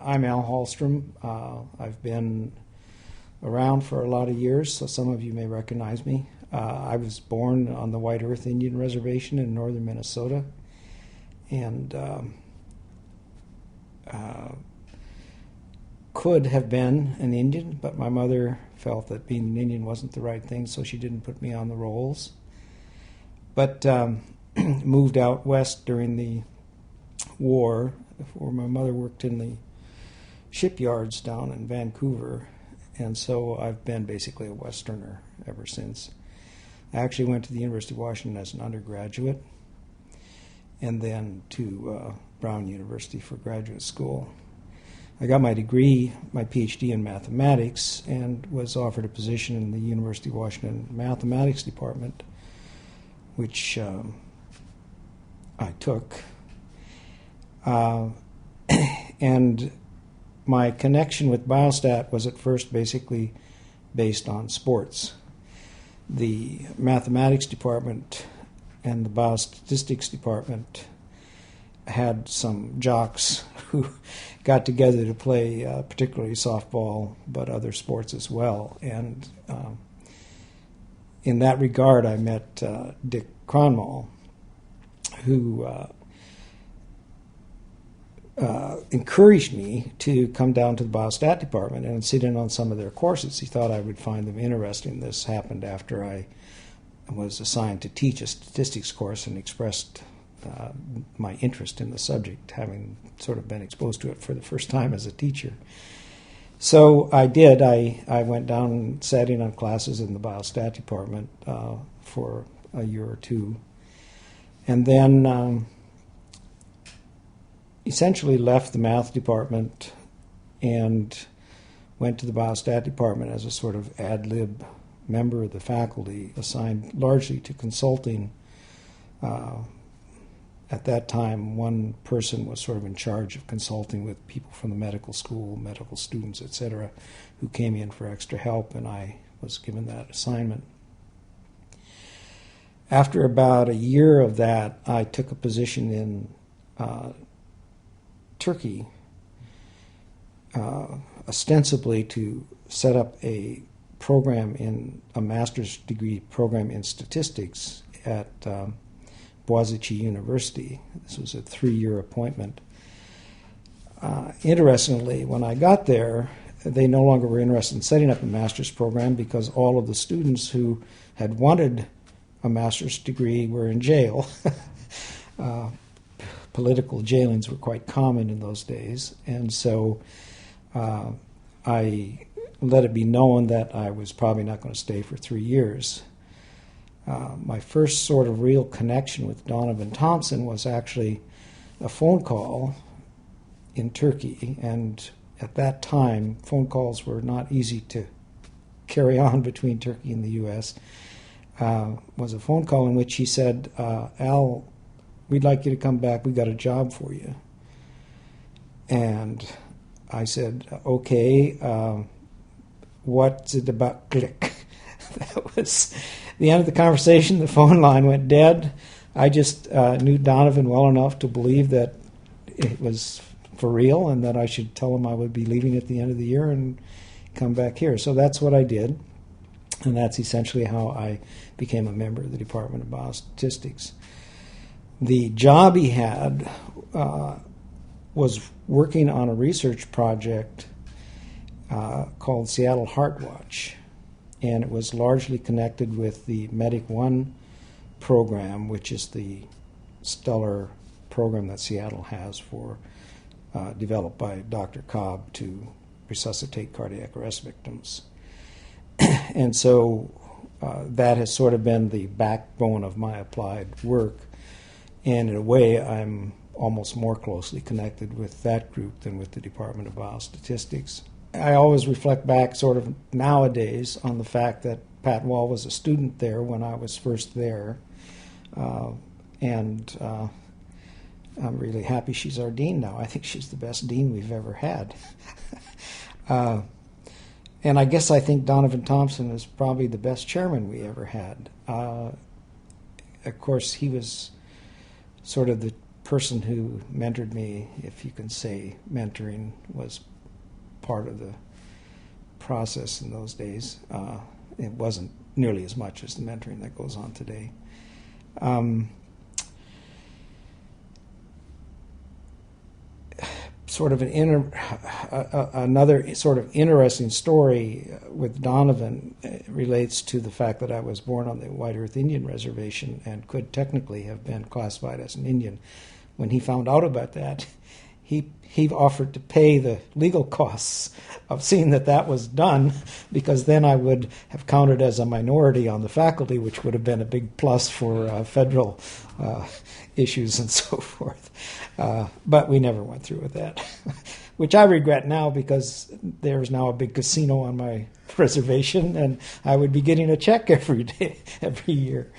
I'm Al Hallstrom. I've been around for a lot of years, so some of you may recognize me. I was born on the White Earth Indian Reservation in northern Minnesota, and could have been an Indian, but my mother felt that being an Indian wasn't the right thing, so she didn't put me on the rolls. But moved out west during the war, where my mother worked in the shipyards down in Vancouver, and so I've been basically a Westerner ever since. I actually went to the University of Washington as an undergraduate, and then to Brown University for graduate school. I got my degree, my PhD in mathematics, and was offered a position in the University of Washington mathematics department, which I took. And my connection with biostat was at first basically based on sports. The mathematics department and the biostatistics department had some jocks who got together to play particularly softball, but other sports as well. And in that regard, I met Dick Cronmall, who encouraged me to come down to the biostat department and sit in on some of their courses. He thought I would find them interesting. This happened after I was assigned to teach a statistics course and expressed my interest in the subject, having sort of been exposed to it for the first time as a teacher. So I did. I went down and sat in on classes in the biostat department for a year or two, and then essentially left the math department and went to the biostat department as a sort of ad lib member of the faculty, assigned largely to consulting. At that time, one person was sort of in charge of consulting with people from the medical school, medical students, etc., who came in for extra help, and I was given that assignment. After about a year of that, I took a position in Turkey, ostensibly to set up a program a master's degree program in statistics at Boğaziçi University. This was a 3-year appointment. Interestingly, when I got there, they no longer were interested in setting up a master's program because all of the students who had wanted a master's degree were in jail. Political jailings were quite common in those days, and so I let it be known that I was probably not going to stay for 3 years. My first sort of real connection with Donovan Thompson was actually a phone call in Turkey, and at that time, phone calls were not easy to carry on between Turkey and the U.S. Was a phone call in which he said, Al, we'd like you to come back. We've got a job for you. And I said, okay, what's it about? Click. That was the end of the conversation. The phone line went dead. I just knew Donovan well enough to believe that it was for real and that I should tell him I would be leaving at the end of the year and come back here. So that's what I did. And that's essentially how I became a member of the Department of Biostatistics. The job he had was working on a research project called Seattle Heart Watch, and it was largely connected with the Medic One program, which is the stellar program that Seattle has for developed by Dr. Cobb to resuscitate cardiac arrest victims. And so that has sort of been the backbone of my applied work. And in a way, I'm almost more closely connected with that group than with the Department of Biostatistics. I always reflect back sort of nowadays on the fact that Pat Wall was a student there when I was first there. And I'm really happy she's our dean now. I think she's the best dean we've ever had. And I guess I think Donovan Thompson is probably the best chairman we ever had. Of course, he was sort of the person who mentored me, if you can say mentoring, was part of the process in those days. It wasn't nearly as much as the mentoring that goes on today. Sort of another sort of interesting story with Donovan relates to the fact that I was born on the White Earth Indian Reservation and could technically have been classified as an Indian. When he found out about that, he offered to pay the legal costs of seeing that was done, because then I would have counted as a minority on the faculty, which would have been a big plus for federal issues and so forth. But we never went through with that, which I regret now, because there's now a big casino on my reservation, and I would be getting a check every year.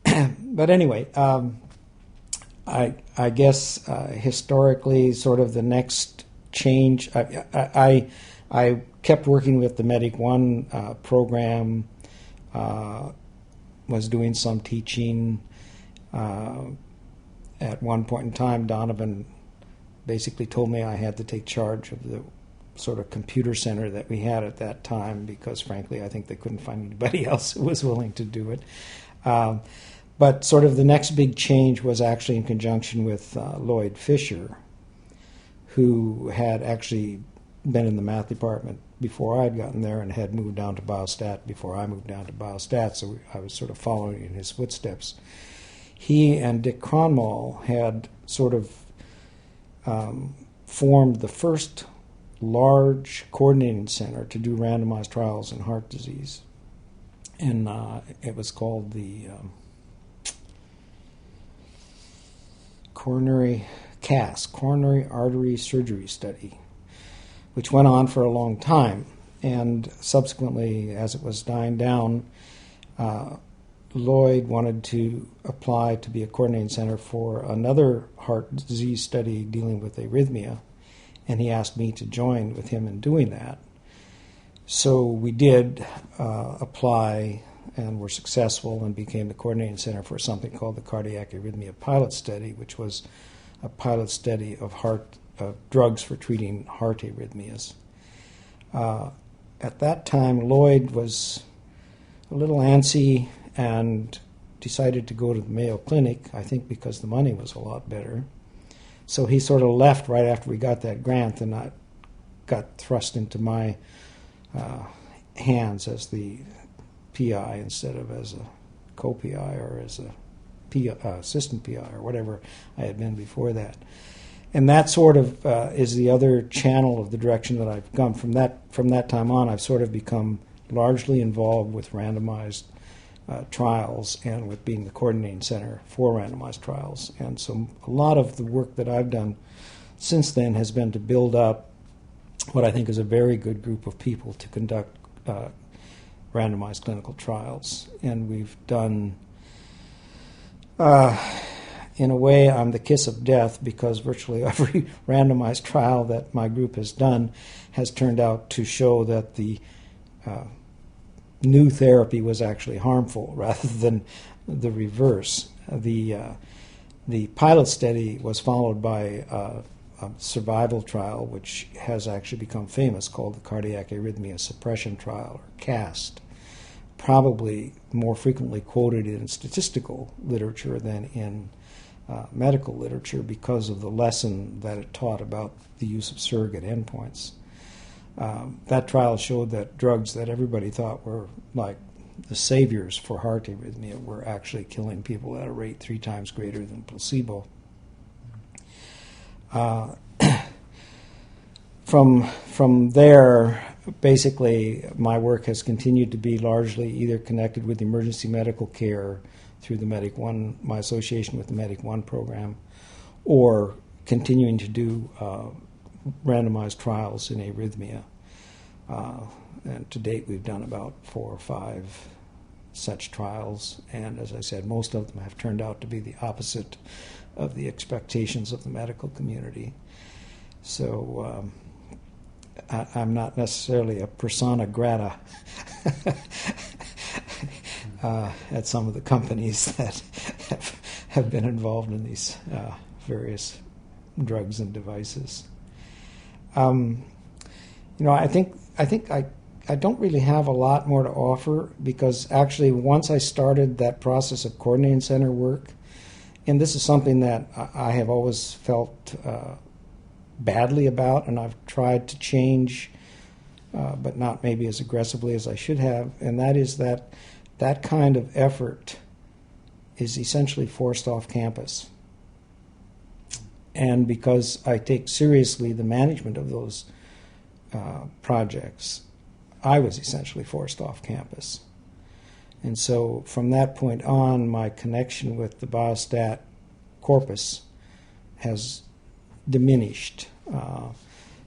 But anyway, I guess historically, sort of the next change, I kept working with the Medic One program, was doing some teaching. At one point in time, Donovan basically told me I had to take charge of the sort of computer center that we had at that time, because frankly I think they couldn't find anybody else who was willing to do it. But sort of the next big change was actually in conjunction with Lloyd Fisher, who had actually been in the math department before I'd gotten there and had moved down to biostat before I moved down to biostat, so I was sort of following in his footsteps. He and Dick Cronmall had sort of formed the first large coordinating center to do randomized trials in heart disease. And it was called the coronary artery surgery study, which went on for a long time. And subsequently, as it was dying down, Lloyd wanted to apply to be a coordinating center for another heart disease study dealing with arrhythmia, and he asked me to join with him in doing that. So we did apply and were successful and became the coordinating center for something called the Cardiac Arrhythmia Pilot Study, which was a pilot study of drugs for treating heart arrhythmias. At that time, Lloyd was a little antsy and decided to go to the Mayo Clinic, I think because the money was a lot better. So he sort of left right after we got that grant, and I got thrust into my hands as the PI instead of as a co-PI or as a assistant PI or whatever I had been before that. And that sort of is the other channel of the direction that I've gone. From that time on, I've sort of become largely involved with randomized trials and with being the coordinating center for randomized trials. And so a lot of the work that I've done since then has been to build up what I think is a very good group of people to conduct randomized clinical trials. And we've done, in a way, I'm the kiss of death, because virtually every randomized trial that my group has done has turned out to show that the new therapy was actually harmful rather than the reverse. The pilot study was followed by a survival trial, which has actually become famous, called the Cardiac Arrhythmia Suppression Trial, or CAST, probably more frequently quoted in statistical literature than in medical literature because of the lesson that it taught about the use of surrogate endpoints. That trial showed that drugs that everybody thought were like the saviors for heart arrhythmia were actually killing people at a rate 3 times greater than placebo. From there, basically, my work has continued to be largely either connected with emergency medical care through the Medic One, my association with the Medic One program, or continuing to do randomized trials in arrhythmia. And to date, we've done about 4 or 5 such trials, and as I said, most of them have turned out to be the opposite of the expectations of the medical community. So I'm not necessarily a persona grata at some of the companies that have been involved in these various drugs and devices. I think I don't really have a lot more to offer, because actually once I started that process of coordinating center work, and this is something that I have always felt badly about, and I've tried to change, but not maybe as aggressively as I should have, and that is that kind of effort is essentially forced off campus. And because I take seriously the management of those projects, I was essentially forced off campus. And so from that point on, my connection with the biostat corpus has diminished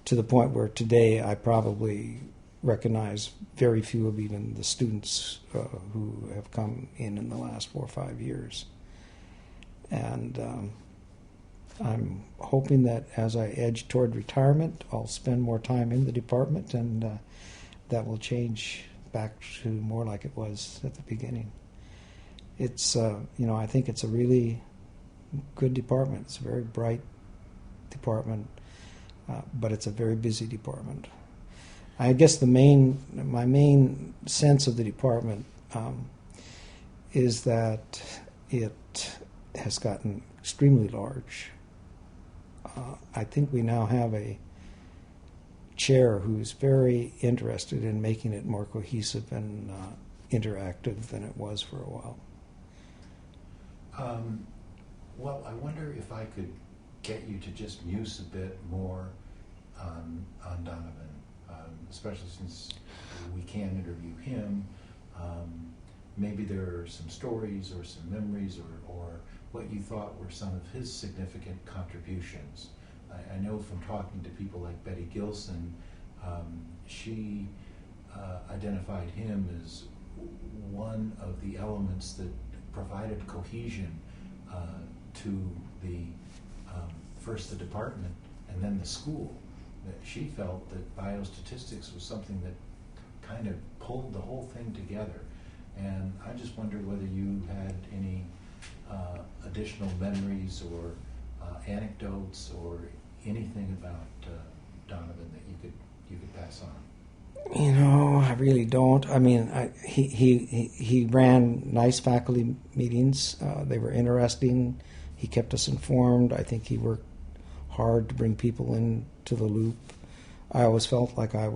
to the point where today I probably recognize very few of even the students who have come in the last 4 or 5 years. And I'm hoping that as I edge toward retirement, I'll spend more time in the department, and that will change back to more like it was at the beginning. It's, I think it's a really good department. It's a very bright department, but it's a very busy department. I guess my main sense of the department is that it has gotten extremely large. I think we now have a chair who's very interested in making it more cohesive and interactive than it was for a while. Well, I wonder if I could get you to just muse a bit more on Donovan, especially since we can interview him. Maybe there are some stories or some memories or what you thought were some of his significant contributions. I know from talking to people like Betty Gilson, she identified him as one of the elements that provided cohesion to the first the department and then the school. That she felt that biostatistics was something that kind of pulled the whole thing together. And I just wondered whether you had any additional memories or anecdotes or anything about Donovan that you could pass on. I really don't. I mean, he ran nice faculty meetings. They were interesting. He kept us informed. I think he worked hard to bring people into the loop. I always felt like I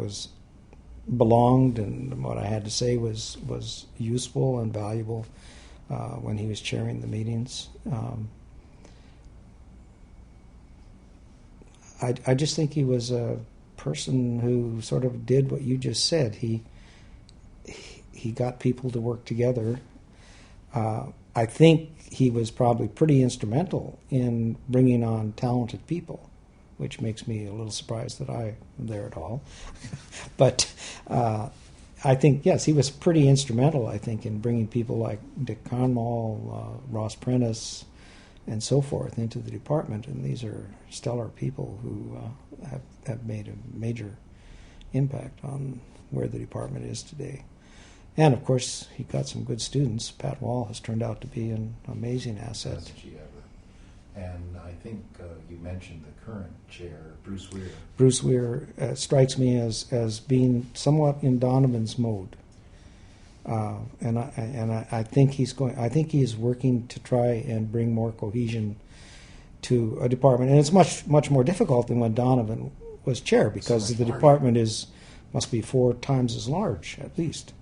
belonged, and what I had to say was useful and valuable when he was chairing the meetings. I just think he was a person who sort of did what you just said. He got people to work together. I think he was probably pretty instrumental in bringing on talented people, which makes me a little surprised that I'm there at all. But I think, yes, he was pretty instrumental, I think, in bringing people like Dick Conmall, Ross Prentice, and so forth into the department. And these are stellar people who have made a major impact on where the department is today. And, of course, he got some good students. Pat Wall has turned out to be an amazing asset. Hasn't she ever? And I think you mentioned the current chair, Bruce Weir. Bruce Weir strikes me as being somewhat in Donovan's mode, and I think I think he is working to try and bring more cohesion to a department, and it's much more difficult than when Donovan was chair, because the department must be 4 times as large at least.